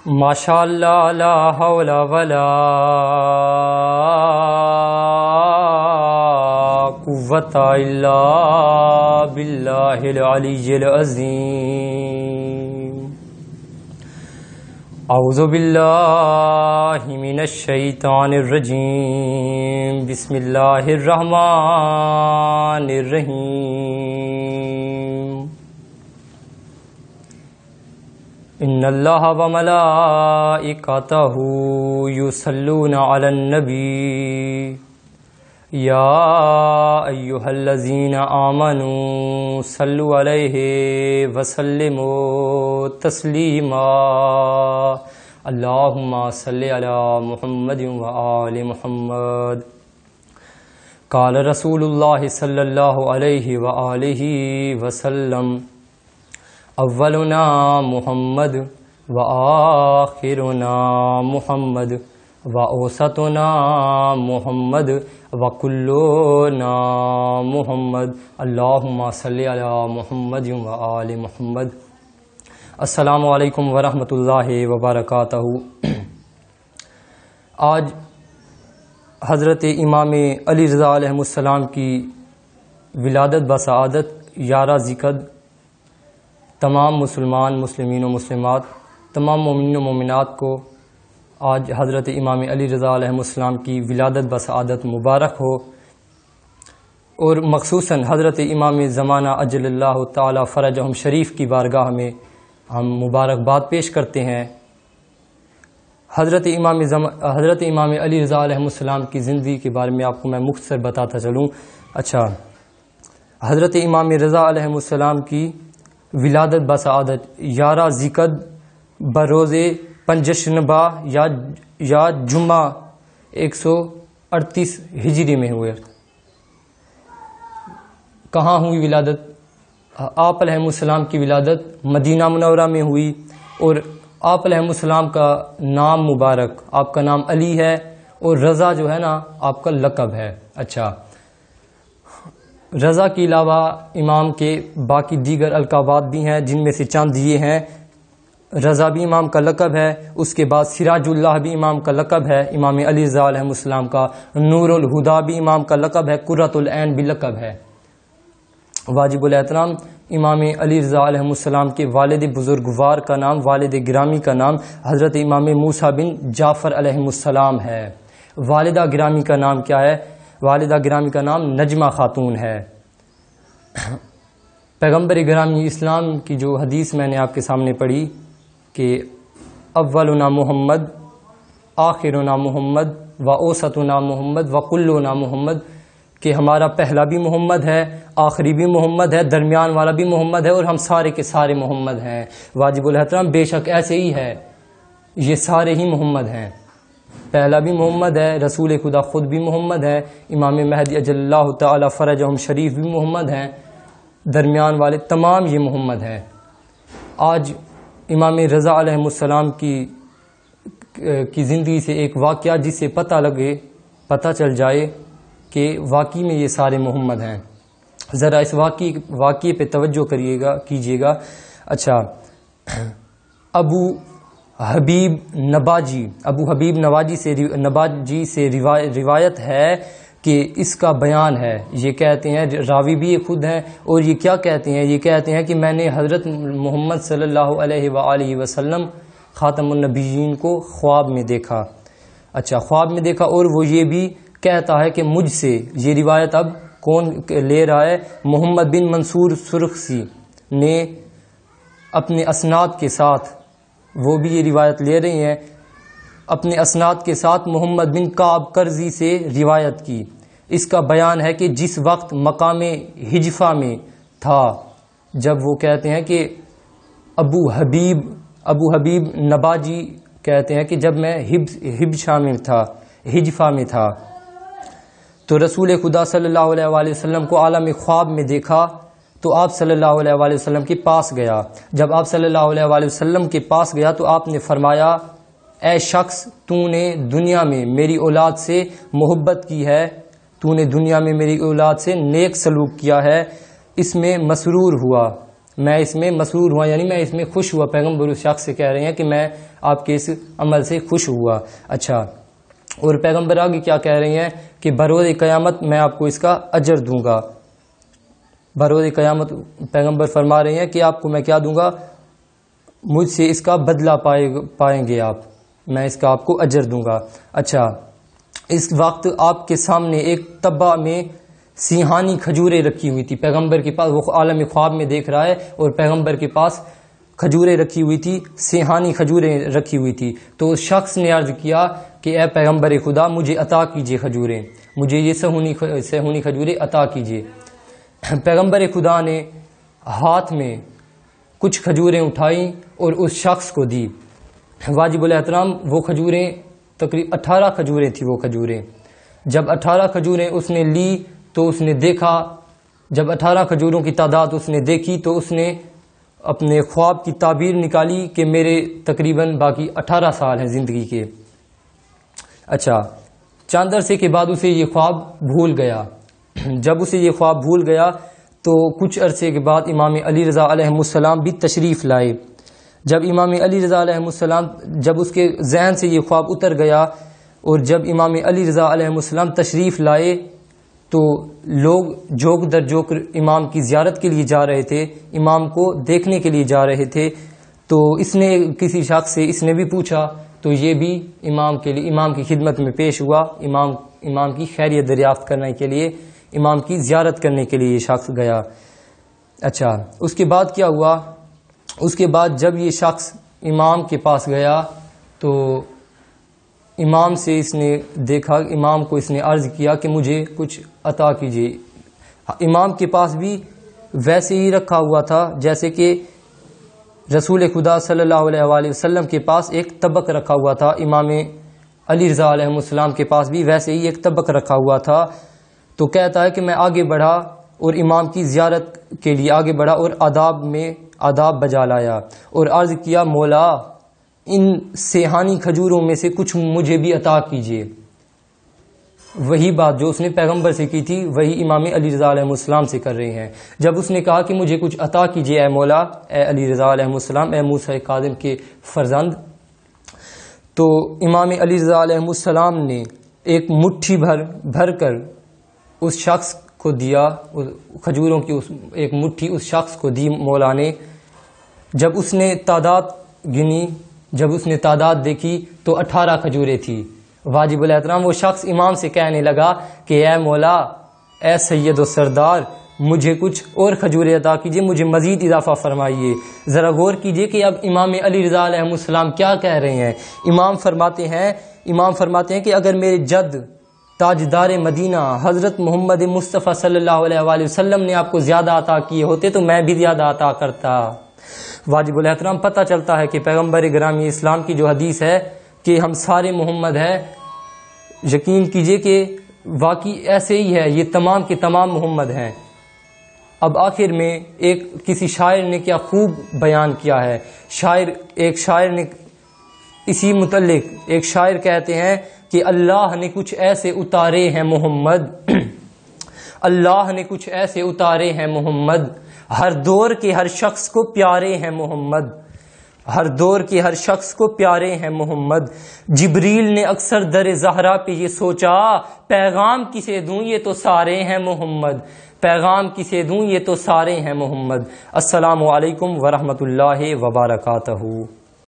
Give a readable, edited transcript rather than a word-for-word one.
ماشاء اللہ لا حول ولا قوة الا باللہ العلی العظیم. اعوذ باللہ من الشیطان الرجیم. بسم اللہ الرحمن الرحیم. ان اللہ وملائکتہ یصلون علی النبی یا ایہا الذین آمنوا صلوا علیہ وسلموا تسلیما. اللہم صلی علی محمد وآل محمد. قال رسول اللہ صلی اللہ علیہ وآلہ وسلم اولنا محمد وآخرنا محمد واوسطنا محمد وکلنا محمد. اللہم صلی علی محمد وآل محمد. السلام علیکم ورحمۃ اللہ وبرکاتہ. آج حضرت امام علی رضا علیہ السلام کی ولادت بسعادت 11 ذیقعدہ. تمام مسلمین و مسلمات، تمام مومنین و مومنات کو آج حضرت امام علی رضا علیہ السلام کی ولادت بسعادت مبارک ہو، اور مخصوصاً حضرت امام زمانہ اجل اللہ تعالی فرجہم شریف کی بارگاہ میں ہم مبارکباد پیش کرتے ہیں. حضرت امام علی رضا علیہ السلام کی زندگی کے بارے میں آپ کو میں مختصر بتاتا چلوں. اچھا، حضرت امام رضا علیہ السلام کی ولادت بسعادت 11 ذیقعدہ بروز پنجشنبہ یا جمعہ 138 ہجری میں ہوئے. کہاں ہوئی ولادت؟ آپ علیہ السلام کی ولادت مدینہ منورہ میں ہوئی، اور آپ علیہ السلام کا نام مبارک، آپ کا نام علی ہے، اور رضا جو ہے نا آپ کا لقب ہے. اچھا، رضا کے علاوہ امام کے باقی دیگر القابات بھی ہیں، جن میں سے چند یہ ہیں. رضا بھی امام کا لقب ہے، اس کے بعد سراج اللہ بھی امام کا لقب ہے، امام علی رضا علیہ السلام کا. نور الہدا بھی امام کا لقب ہے، قرۃ العین بھی لقب ہے. واجب الاحترام امام علی رضا علیہ السلام کے والد بزرگوار کا نام، والد گرامی کا نام حضرت امام موسیٰ بن جعفر علیہ السلام ہے. والدہ گرامی کا نام کیا ہے؟ والدہ گرامی کا نام نجمہ خاتون ہے. پیغمبر گرامی اسلام کی جو حدیث میں نے آپ کے سامنے پڑھی کہ اولنا محمد آخرنا محمد و اوسطنا محمد و کلنا محمد، کہ ہمارا پہلا بھی محمد ہے، آخری بھی محمد ہے، درمیان والا بھی محمد ہے، اور ہم سارے کے سارے محمد ہیں. واجب الاحترام بے شک ایسے ہی ہے، یہ سارے ہی محمد ہیں. پہلا بھی محمد ہے، رسول خدا خود بھی محمد ہے، امام مہدی اجل اللہ تعالی فرجہم شریف بھی محمد ہیں، درمیان والے تمام یہ محمد ہیں. آج امام رضا علیہ السلام کی زندگی سے ایک واقعہ جس سے پتہ چل جائے کہ واقعی میں یہ سارے محمد ہیں. ذرا اس واقعے پہ توجہ کیجیے گا. اچھا، ابو حبیب نباجی سے روایت ہے کہ اس کا بیان ہے. یہ کہتے ہیں، راوی بھی یہ خود ہیں، اور یہ کیا کہتے ہیں؟ یہ کہتے ہیں کہ میں نے حضرت محمد صلی اللہ علیہ وآلہ وسلم خاتم النبیین کو خواب میں دیکھا. اچھا، خواب میں دیکھا، اور وہ یہ بھی کہتا ہے کہ مجھ سے یہ روایت اب کون لے رہا ہے؟ محمد بن منصور سرخسی نے اپنے اسناد کے ساتھ، وہ بھی یہ روایت لے رہے ہیں، اپنے اسناد کے ساتھ محمد بن کعب کرزی سے روایت کی. اس کا بیان ہے کہ جس وقت مقام حجفہ میں تھا، جب وہ کہتے ہیں کہ ابو حبیب نباجی کہتے ہیں کہ جب میں حجفہ میں تھا تو رسول خدا صلی اللہ علیہ وآلہ وسلم کو عالم خواب میں دیکھا، تو آپ صلی اللہ علیہ وآلہ وسلم کے پاس گیا. جب آپ صلی اللہ علیہ وآلہ وسلم کے پاس گیا تو آپ نے فرمایا، اے شخص، تو نے دنیا میں میری اولاد سے محبت کی ہے، تو نے دنیا میں میری اولاد سے نیک سلوک کیا ہے، اس میں مسرور ہوا، میں اس میں مسرور ہوا، یعنی میں اس میں خوش ہوا. پیغمبر اس شخص سے کہہ رہے ہیں کہ میں آپ کے اس عمل سے خوش ہوا. اچھا، اور پیغمبر آگے کیا کہہ رہے ہیں کہ بروز قیامت میں آپ کو اس کا اجر دوں گا. بروز قیامت پیغمبر فرما رہے ہیں کہ آپ کو میں کیا دوں گا، مجھ سے اس کا بدلہ پائیں گے آپ، میں اس کا آپ کو اجر دوں گا. اچھا، اس وقت آپ کے سامنے ایک تبہ میں سیہانی کھجوریں رکھی ہوئی تھی. پیغمبر کے پاس، وہ عالم خواب میں دیکھ رہا ہے، اور پیغمبر کے پاس کھجوریں رکھی ہوئی تھی، سیہانی کھجوریں رکھی ہوئی تھی. تو اس شخص نے عرض کیا کہ اے پیغمبر خدا، مجھے عطا کیجئے کھجوریں، مجھے یہ سہونی کھجوریں عطا کیجئے. پیغمبر خدا نے ہاتھ میں کچھ کھجوریں اٹھائیں اور اس شخص کو دی. واجب الاحترام وہ کھجوریں تقریباً 18 کھجوریں تھیں. وہ کھجوریں جب 18 کھجوریں اس نے لی تو اس نے دیکھا، جب 18 کھجوروں کی تعداد اس نے دیکھی تو اس نے اپنے خواب کی تعبیر نکالی کہ میرے تقریباً باقی 18 سال ہیں زندگی کے. اچھا، چند عرصے کے بعد اسے یہ خواب بھول گیا. جب اسے یہ خواب بھول گیا تو کچھ عرصے کے بعد امام علی رضا علیہ السلام بھی تشریف لائے. جب امام علی رضا علیہ السلام، جب اس کے ذہن سے یہ خواب اتر گیا اور جب امام علی رضا علیہ السلام تشریف لائے تو لوگ جوک در جوک امام کی زیارت کے لیے جا رہے تھے، امام کو دیکھنے کے لیے جا رہے تھے. تو اس نے کسی شخص سے اس نے بھی پوچھا تو یہ بھی امام کے لیے، امام کی خدمت میں پیش ہوا. امام کی خیریت دریافت کرنے کے لیے، امام کی زیارت کرنے کے لیے یہ شخص گیا. اچھا، اس کے بعد کیا ہوا؟ اس کے بعد جب یہ شخص امام کے پاس گیا تو امام سے اس نے دیکھا، امام کو اس نے عرض کیا کہ مجھے کچھ عطا کیجیے. امام کے پاس بھی ویسے ہی رکھا ہوا تھا جیسے کہ رسول خدا صلی اللہ علیہ وآلہ وسلم کے پاس ایک طبق رکھا ہوا تھا. امام علی رضا علیہ السلام کے پاس بھی ویسے ہی ایک طبق رکھا ہوا تھا. تو کہتا ہے کہ میں آگے بڑھا اور امام کی زیارت کے لیے آگے بڑھا اور آداب بجا لایا اور عرض کیا، مولا ان سیہانی کھجوروں میں سے کچھ مجھے بھی عطا کیجیے. وہی بات جو اس نے پیغمبر سے کی تھی وہی امام علی رضا علیہ السلام سے کر رہے ہیں. جب اس نے کہا کہ مجھے کچھ عطا کیجیے اے مولا، اے علی رضا علیہ السلام، اے موسیٰ کاظم کے فرزند، تو امام علی رضا علیہ السلام نے ایک مٹھی بھر کر اس شخص کو دیا، کھجوروں کی ایک مٹھی اس شخص کو دی مولا نے. جب اس نے تعداد گنی، جب اس نے تعداد دیکھی تو 18 کھجوریں تھی. واجب الاحترام وہ شخص امام سے کہنے لگا کہ اے مولا، اے سید و سردار، مجھے کچھ اور کھجوریں عطا کیجیے، مجھے مزید اضافہ فرمائیے. ذرا غور کیجیے کہ اب امام علی رضا علیہ السلام کیا کہہ رہے ہیں. امام فرماتے ہیں کہ اگر میرے جد تاجدار مدینہ حضرت محمد مصطفیٰ صلی اللہ علیہ وآلہ وسلم نے آپ کو زیادہ عطا کیے ہوتے تو میں بھی زیادہ عطا کرتا. واجب الاحترام پتہ چلتا ہے کہ پیغمبر گرامی اسلام کی جو حدیث ہے کہ ہم سارے محمد ہیں، یقین کیجئے کہ واقعی ایسے ہی ہے، یہ تمام کے تمام محمد ہیں. اب آخر میں کسی شاعر نے کیا خوب بیان کیا ہے. ایک شاعر نے اسی متعلق ایک شاعر کہتے ہیں کہ اللہ نے کچھ ایسے اتارے ہیں محمد، اللہ نے کچھ ایسے اتارے ہیں محمد، ہر دور کے ہر شخص کو پیارے ہیں محمد، ہر دور کے ہر شخص کو پیارے ہیں محمد. جبریل نے اکثر در زہرا پہ یہ سوچا، پیغام کسے دوں یہ تو سارے ہیں محمد، پیغام کسے دوں یہ تو سارے ہیں محمد. السلام علیکم ورحمۃ اللہ وبرکاتہ.